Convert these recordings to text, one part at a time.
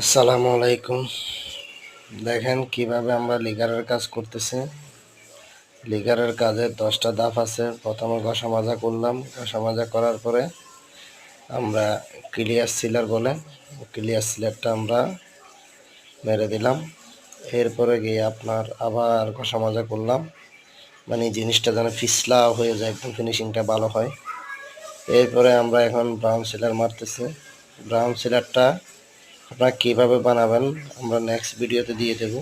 আসসালামু আলাইকুম। দেখেন কিভাবে আমরা লিগারের কাজ করতেছি। লিগারের কাজে 10টা ধাপ আছে। প্রথমে ঘষা মাজা করলাম। ঘষা মাজা করার পরে আমরা ক্লিয়ার সিলার বলে ক্লিয়ার সিলারটা আমরা মেরে দিলাম। এরপরে গিয়ে আপনার আবার ঘষা মাজা করলাম, মানে জিনিসটা যেন পিছলা হয়ে যায়, একদম ফিনিশিংটা ভালো হয়। এরপরে আমরা এখন ব্রাউন সিলার মারতেছি। ব্রাউন সিলারটা আপনারা কীভাবে বানাবেন আমরা নেক্সট ভিডিওতে দিয়ে দেব,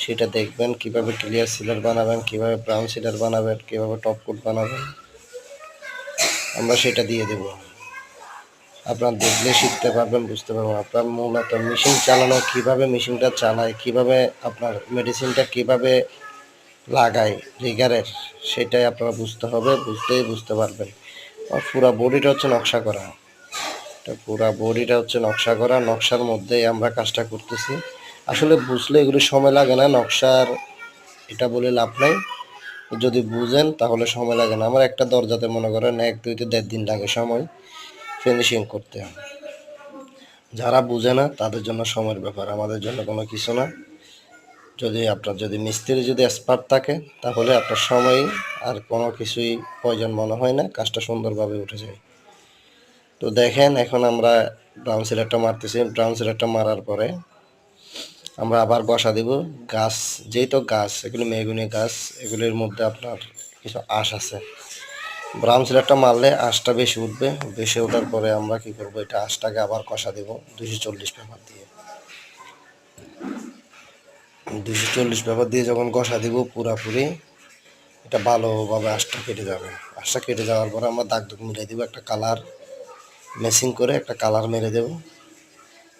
সেটা দেখবেন। কিভাবে ক্লিয়ার সিলার বানাবেন, কিভাবে ব্রাউন সিলার বানাবেন, কিভাবে টপ কোট বানাবেন, আমরা সেটা দিয়ে দেব। আপনারা দেখলে শিখতে পারবেন, বুঝতে পারবেন। আপনার মূলত মেশিন চালানো, কিভাবে মেশিনটা চালায়, কিভাবে আপনার মেডিসিনটা কিভাবে লাগায় লিগারের, সেটাই আপনারা বুঝতে হবে। বুঝতেই বুঝতে পারবেন। আর পুরো বডিটা হচ্ছে নকশা করা, পুরা বডিটা হচ্ছে নকশা করা। নকশার মধ্যেই আমরা কাজটা করতেছি। আসলে বুঝলে এগুলো সময় লাগে না, নকশার এটা বলে লাভ নাই। যদি বুঝেন তাহলে সময় লাগে না। আমার একটা দরজাতে মনে করেন 1-2-1.5 দিন লাগে সময় ফিনিশিং করতে। যারা বুঝে না তাদের জন্য সময়ের ব্যাপার, আমাদের জন্য কোনো কিছু না। যদি মিস্ত্রি যদি এক্সপার্ট থাকে তাহলে আপনার সময় আর কোনো কিছুই প্রয়োজন মনে হয় না, কাজটা সুন্দরভাবে উঠে যায়। তো দেখেন এখন আমরা ব্রাউন সিলারটা মারতেছি। ব্রাউন সিলারটা মারার পরে আমরা আবার বসা দিব। গাছ যেহেতু গাছ, এগুলো মেহগনি গাছ, এগুলির মধ্যে আপনার কিছু আঁশ আছে। ব্রাউন সিলারটা মারলে আঁশটা বেশি উঠবে। বেশি ওঠার পরে আমরা কি করব, এটা আঁশটাকে আবার কষা দেব 240 পেপার দিয়ে। 240 পেপার দিয়ে যখন কষা দিব পুরাপুরি, এটা ভালোভাবে আঁশটা কেটে যাবে। আঁশটা কেটে যাওয়ার পরে আমরা দাগ দুগ মিলিয়ে দেবো, একটা কালার মেসিং করে একটা কালার মেরে দেব।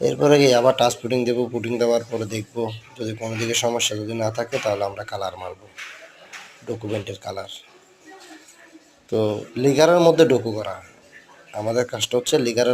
এরপরে গিয়ে আবার টাচ পুটিং দেবো। পুটিং দেওয়ার পরে দেখব যদি কোনো দিকে সমস্যা যদি না থাকে তাহলে আমরা কালার মারবো, ডকুমেন্টের কালার। তো লিগারের মধ্যে ডকু করা আমাদের কাজটা হচ্ছে লিগারের